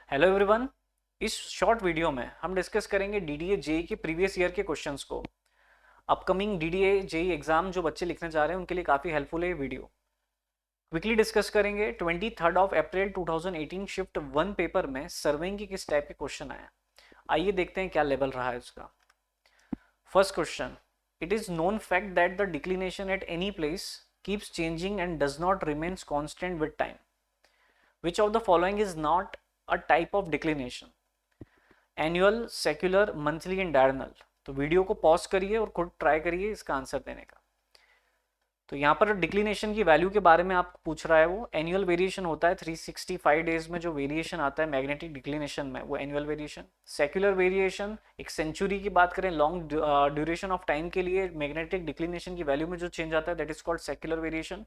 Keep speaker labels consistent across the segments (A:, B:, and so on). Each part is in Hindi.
A: Hello everyone. इस शॉर्ट वीडियो में हम डिस्कस करेंगे डीडीए जेई के प्रीवियस ईयर के क्वेश्चंस को। अपकमिंग डीडीए जेई एग्जाम जो बच्चे लिखने जा रहे हैं उनके लिए काफ़ी हेल्पफुल है ये वीडियो। क्विकली डिस्कस करेंगे 23 अप्रैल 2018 शिफ्ट 1 पेपर में सर्वेइंग के किस टाइप के क्वेश्चन आए। आइए देखते हैं क्या लेवल रहा है उसका। First question, it is known fact that the declination at any place keeps changing and does not remains constant with time. Which of the following is not a type of declination? Annual, secular, monthly and diurnal. तो वीडियो को पॉज करिए और खुद ट्राई करिए इसका आंसर देने का। तो यहाँ पर डिक्लिनेशन की वैल्यू के बारे में आपको पूछ रहा है। वो एनुअल वेरिएशन होता है 365 डेज में जो वेरिएशन आता है मैग्नेटिक डिक्लिनेशन में, वो एनुअल वेरिएशन। सेक्युलर वेरिएशन एक सेंचुरी की बात करें, लॉन्ग ड्यूरेशन ऑफ टाइम के लिए मैग्नेटिक डिक्लिनेशन की वैल्यू में जो चेंज आता है that is called secular variation.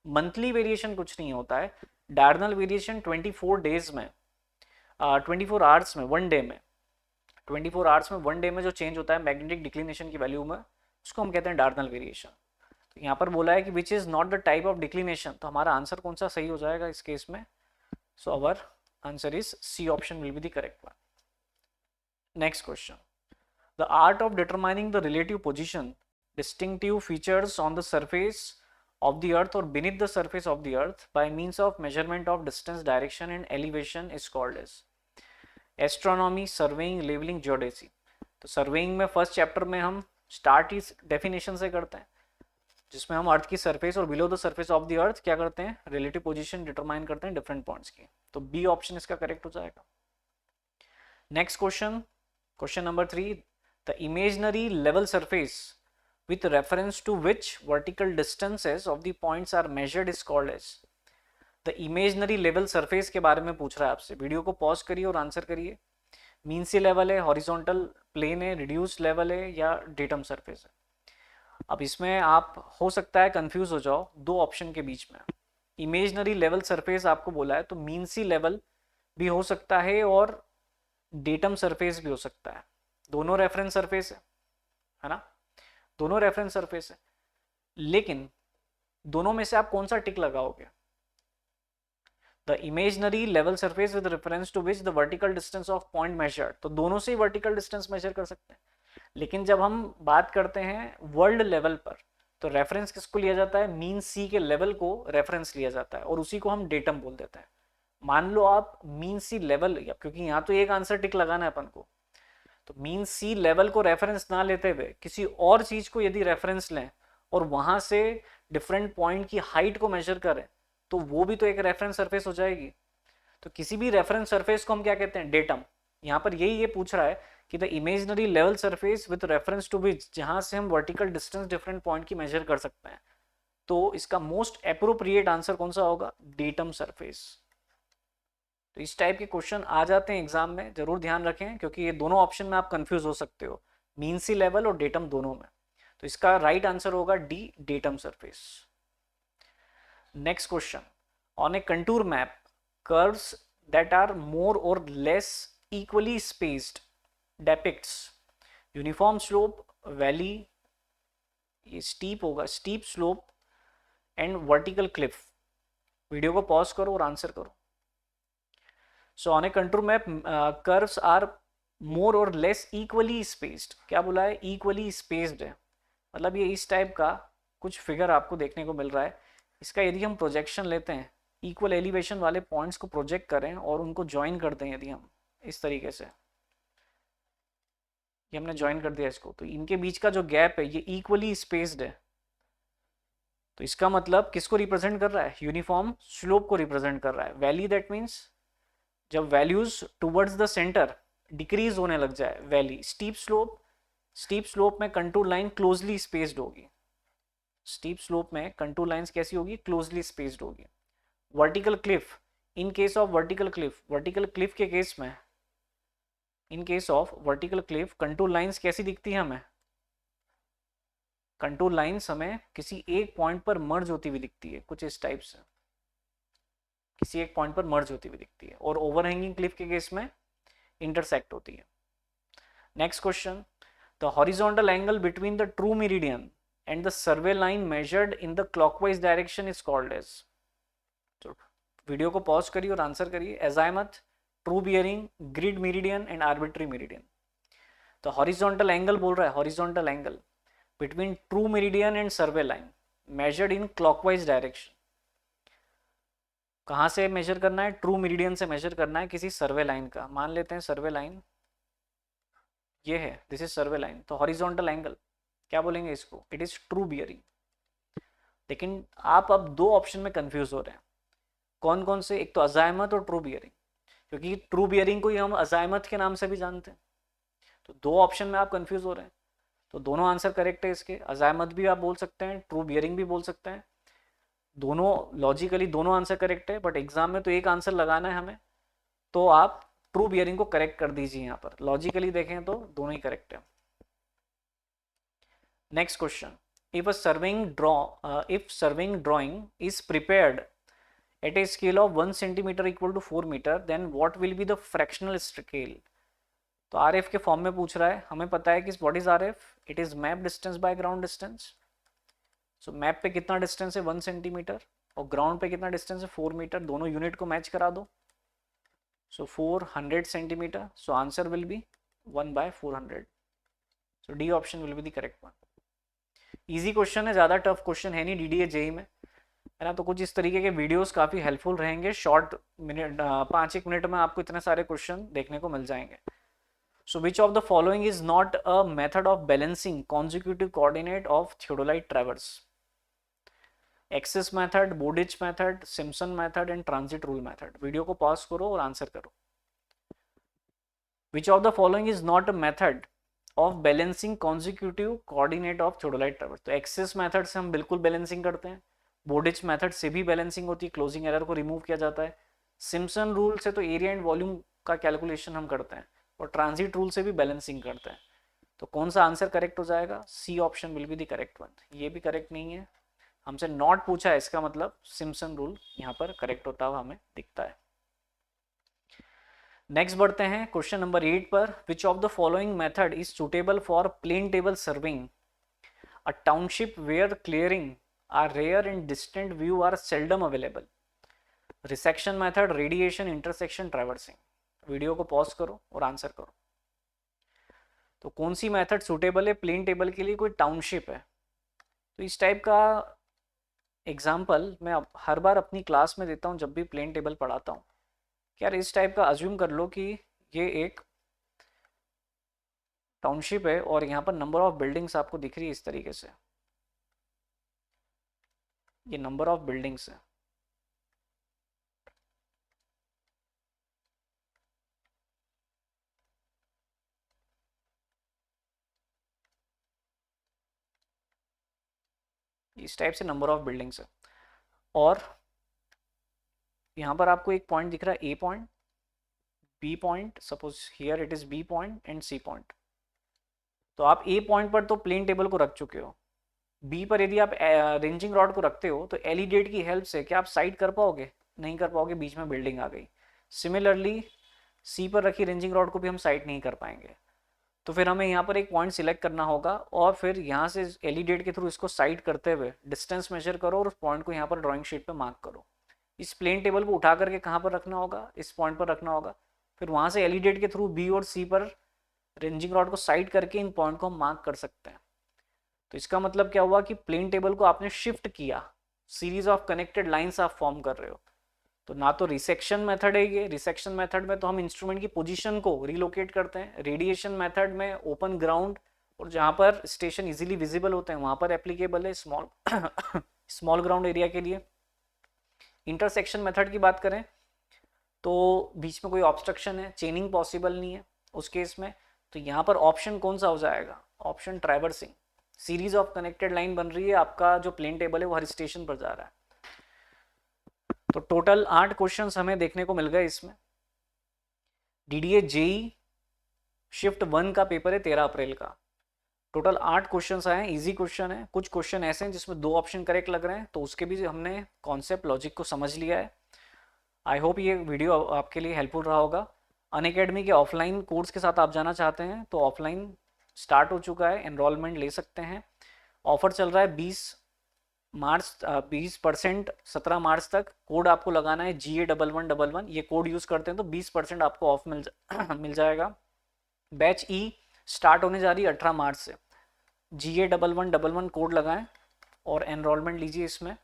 A: Monthly variation कुछ नहीं होता है। डायरनल वेरिएशन 24 डेज में, 24 आवर्स में, वन डे में, 24 आवर्स में, वन डे में जो चेंज होता है मैग्नेटिक डिक्लिनेशन की वैल्यू में, उसको हम कहते हैं डायरनल वेरिएशन। तो यहाँ पर बोला है कि which is not the type of declination, तो हमारा आंसर कौन सा सही हो जाएगा इस केस में? So our answer is C option will be the correct one. Next question, the art of determining the relative position distinctive features on the surface of the earth or beneath the surface of the earth by means of measurement of distance, direction and elevation is called as astronomy, surveying, levelling, geodesy. तो सर्वेइंग में फर्स्ट चैप्टर में हम स्टार्ट इस डेफिनेशन से करते हैं जिसमें हम अर्थ की सरफेस और below the surface of the earth क्या करते हैं, रिलेटिव पोजीशन डिटरमाइन करते हैं डिफरेंट पॉइंट्स की। तो बी ऑप्शन इसका करेक्ट हो जाएगा। Next question, question number 3, the imaginary level surface with reference to which vertical distances of the points are measured is called as। The imaginary level surface के बारे में पूछ रहा है आपसे। वीडियो को पॉज करिए और आंसर करिए। मीन सी लेवल है, हॉरिजॉन्टल प्लेन है, रिड्यूस लेवल है या डेटम सरफेस है। अब इसमें आप हो सकता है कंफ्यूज हो जाओ दो ऑप्शन के बीच में। इमेजनरी लेवल सरफेस आपको बोला है तो मीन सी लेवल भी हो सकता है और डेटम सरफेस भी हो सकता है। दोनों रेफरेंस सरफेस है ना, दोनों रेफरेंस सरफेस है, लेकिन दोनों में से आप कौन सा टिक लगाओगे? The imaginary level surface with reference to which the vertical distance of point measured, तो दोनों से ही वर्टिकल डिस्टेंस मेजर कर सकते हैं। लेकिन जब हम बात करते हैं वर्ल्ड लेवल पर तो रेफरेंस किसको लिया जाता है? मीन सी के लेवल को रेफरेंस लिया जाता है और उसी को हम डेटम बोल देते हैं। मान लो आप मीन सी लेवल, क्योंकि यहाँ तो एक आंसर टिक लगाना है अपन को, तो मीन सी लेवल को रेफरेंस ना लेते हुए किसी और चीज को यदि रेफरेंस लें और वहां से डिफरेंट पॉइंट की हाइट को मेजर करें तो वो भी तो एक रेफरेंस सरफेस हो जाएगी। तो किसी भी रेफरेंस सरफेस को हम क्या कहते हैं? डेटम। यहाँ पर यही ये पूछ रहा है कि the imaginary level surface with reference to which, जहां से हम वर्टिकल डिस्टेंस डिफरेंट पॉइंट की मेजर कर सकते हैं। तो इसका मोस्ट अप्रोप्रिएट आंसर कौन सा होगा? Datum surface. तो इस टाइप के क्वेश्चन आ जाते हैं एग्जाम में, जरूर ध्यान रखें क्योंकि ये दोनों ऑप्शन में आप कंफ्यूज हो सकते हो, मीन सी लेवल और डेटम दोनों में। तो इसका राइट आंसर होगा D, datum surface. Next question, on a contour map curves that are more और less equally spaced depicts uniform slope, valley, ये स्टीप होगा, steep slope and vertical cliff. Video को पॉज करो और आंसर करो। So on a contour map curves are more और लेस इक्वली स्पेस्ड, क्या बोला है? इक्वली स्पेस्ड है, मतलब ये इस टाइप का कुछ फिगर आपको देखने को मिल रहा है। इसका यदि हम प्रोजेक्शन लेते हैं, इक्वल एलिवेशन वाले पॉइंट्स को प्रोजेक्ट करें और उनको ज्वाइन करते हैं, यदि हम इस तरीके से, ये हमने ज्वाइन कर दिया इसको, तो इनके बीच का जो गैप है ये इक्वली स्पेस्ड है। तो इसका मतलब किसको रिप्रेजेंट कर रहा है? यूनिफॉर्म स्लोप को रिप्रेजेंट कर रहा है। वैली दैट मीन्स जब values towards the centre decrease होने लग जाए, valley. Steep slope, steep slope में कंटूर लाइन क्लोजली स्पेस्ड होगी। स्टीप स्लोप में कंटूर लाइंस कैसी होगी? क्लोजली स्पेस्ड होगी। Vertical Cliff, in case of vertical Cliff, vertical Cliff के केस में, in case of vertical Cliff contour lines कैसी दिखती है हमें? कंटूर लाइंस हमें किसी एक पॉइंट पर मर्ज होती हुई दिखती है, कुछ इस टाइप से, किसी एक पॉइंट पर मर्ज होती हुई दिखती है, और ओवरहैंगिंग क्लिफ के केस में इंटरसेक्ट होती है। Next question, the horizontal angle between the true meridian and the survey line measured in the clockwise direction is called as। तो वीडियो को पॉज करिए और आंसर करिए। Azimuth, true bearing, grid meridian and arbitrary meridian. तो हॉरिजॉन्टल एंगल बोल रहा है, horizontal angle between true meridian and survey line measured in clockwise direction. कहाँ से मेजर करना है? ट्रू मेरिडियन से मेजर करना है किसी सर्वे लाइन का। मान लेते हैं सर्वे लाइन ये है, दिस इज सर्वे लाइन। तो हॉरिजॉन्टल एंगल क्या बोलेंगे इसको? It is true bearing. लेकिन आप अब दो ऑप्शन में कंफ्यूज हो रहे हैं, कौन कौन से? एक तो अजाइमथ और ट्रू बियरिंग, क्योंकि ट्रू बियरिंग को ही हम अजाइमथ के नाम से भी जानते हैं। तो दो ऑप्शन में आप कंफ्यूज हो रहे हैं, तो दोनों आंसर करेक्ट है इसके। अजाइमथ भी आप बोल सकते हैं, ट्रू बियरिंग भी बोल सकते हैं, दोनों लॉजिकली दोनों आंसर करेक्ट है, बट एग्जाम में तो एक आंसर लगाना है हमें, तो आप ट्रू बियरिंग को करेक्ट कर दीजिए। यहाँ पर लॉजिकली देखें तो दोनों ही करेक्ट है। Next question, if surveying drawing is prepared at a scale of 1 centimeter equal to 4 meter, then what will be the fractional scale? तो RF के फॉर्म में पूछ रहा है, हमें पता है कि what is RF? It is map distance by ground distance. So map पे कितना डिस्टेंस है 1 सेंटीमीटर और ग्राउंड पे कितना डिस्टेंस है 4 मीटर, दोनों यूनिट को मैच करा दो। सो 400 centimetre, so answer will be 1/400। So D option will be the correct one. Easy question है, ज़्यादा टफ क्वेश्चन है नहीं DDA JEE में, है ना। तो कुछ इस तरीके के वीडियोस काफ़ी हेल्पफुल रहेंगे, शॉर्ट मिनट 5-1 मिनट में आपको इतने सारे क्वेश्चन देखने को मिल जाएंगे। So which of the following is not a method of balancing consecutive coordinate of theodolite traverse? Axis method, Bowditch method, Simpson method and transit rule method. Video को पॉज करो और आंसर करो। Which of the following is not a method of balancing consecutive coordinate of theodolite traverse? तो एक्सेस मेथड से हम बिल्कुल बैलेंसिंग करते हैं, बोर्डिच मेथड से भी बैलेंसिंग होती है, क्लोजिंग एरर को रिमूव किया जाता है, सिम्पसन रूल से तो एरिया एंड वॉल्यूम का कैलकुलेशन हम करते हैं, और ट्रांजिट रूल से भी बैलेंसिंग करते हैं। तो कौन सा आंसर करेक्ट हो जाएगा? C option will be the correct one. ये भी करेक्ट नहीं है, हमसे नॉट पूछा है, इसका मतलब सिम्पसन रूल यहाँ पर करेक्ट होता हुआ हमें दिखता है। नेक्स्ट बढ़ते हैं क्वेश्चन नंबर 8 पर। Which of the following method is suitable for plane table surveying a township where clearing are rare and distant view are seldom available? Resection method, radiation, intersection, traversing. Video को पॉज करो और आंसर करो। तो कौन सी मेथड सुटेबल है प्लेन टेबल के लिए? कोई टाउनशिप है, तो इस टाइप का एग्जाम्पल मैं हर बार अपनी क्लास में देता हूँ जब भी प्लेन टेबल पढ़ाता हूँ। यार इस टाइप का अज्यूम कर लो कि ये एक टाउनशिप है और यहाँ पर नंबर ऑफ बिल्डिंग्स आपको दिख रही है इस तरीके से, ये नंबर ऑफ बिल्डिंग्स है। इस टाइप से नंबर ऑफ बिल्डिंग्स है, और यहाँ पर आपको एक पॉइंट दिख रहा है, A point, B point, suppose here it is B point and C point. तो आप ए पॉइंट पर तो प्लेन टेबल को रख चुके हो, बी पर यदि आप रेंजिंग रॉड को रखते हो तो एलिडेट की हेल्प से क्या आप साइड कर पाओगे? नहीं कर पाओगे, बीच में बिल्डिंग आ गई। सिमिलरली सी पर रखी रेंजिंग रॉड को भी हम साइड नहीं कर पाएंगे, तो फिर हमें यहाँ पर एक पॉइंट सिलेक्ट करना होगा और फिर यहाँ से एलिडेट के थ्रू इसको साइड करते हुए डिस्टेंस मेजर करो और उस पॉइंट को यहाँ पर ड्राइंग शीट पे मार्क करो। इस प्लेन टेबल को उठा करके कहाँ पर रखना होगा? इस पॉइंट पर रखना होगा। फिर वहाँ से एलिडेट के थ्रू बी और सी पर रेंजिंग रॉड को साइड करके इन पॉइंट को हम मार्क कर सकते हैं। तो इसका मतलब क्या हुआ कि प्लेन टेबल को आपने शिफ्ट किया, सीरीज ऑफ कनेक्टेड लाइंस आप फॉर्म कर रहे हो। तो ना तो रिसेक्शन मेथड है ये, रिसेक्शन मेथड में तो हम इंस्ट्रूमेंट की पोजीशन को रिलोकेट करते हैं। रेडिएशन मेथड में ओपन ग्राउंड और जहाँ पर स्टेशन इजीली विजिबल होते हैं वहाँ पर एप्लीकेबल है स्मॉल ग्राउंड एरिया के लिए। इंटरसेक्शन मेथड की बात करें तो बीच में कोई ऑब्स्ट्रक्शन है, चेनिंग पॉसिबल नहीं है उस केस में, तो यहाँ पर ऑप्शन कौन सा हो जाएगा? Option traversing. Series of connected line बन रही है, आपका जो प्लेन टेबल है वो हर स्टेशन पर जा रहा है। तो टोटल 8 क्वेश्चंस हमें देखने को मिल गए इसमें। DDA JEE शिफ्ट 1 का पेपर है 13 अप्रैल का। टोटल 8 क्वेश्चंस आए हैं, इजी क्वेश्चन है। कुछ क्वेश्चन ऐसे हैं जिसमें 2 ऑप्शन करेक्ट लग रहे हैं, तो उसके भी हमने कॉन्सेप्ट लॉजिक को समझ लिया है। आई होप ये वीडियो आपके लिए हेल्पफुल रहा होगा। अनअकैडमी के ऑफलाइन कोर्स के साथ आप जाना चाहते हैं तो ऑफलाइन स्टार्ट हो चुका है, एनरोलमेंट ले सकते हैं। ऑफर चल रहा है 20 मार्च 20%, 17 मार्च तक कोड आपको लगाना है GA1111, ये कोड यूज़ करते हैं तो 20% आपको ऑफ मिल जाएगा। बैच ई स्टार्ट होने जा रही है 18 मार्च से, GA1111 कोड लगाएं और एनरोलमेंट लीजिए इसमें।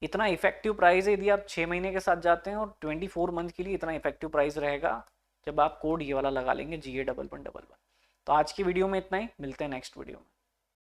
A: इतना इफेक्टिव प्राइस है, यदि आप 6 महीने के साथ जाते हैं, और 24 मंथ के लिए इतना इफेक्टिव प्राइस रहेगा जब आप कोड ये वाला लगा लेंगे GA1111। तो आज की वीडियो में इतना ही, मिलते हैं नेक्स्ट वीडियो में।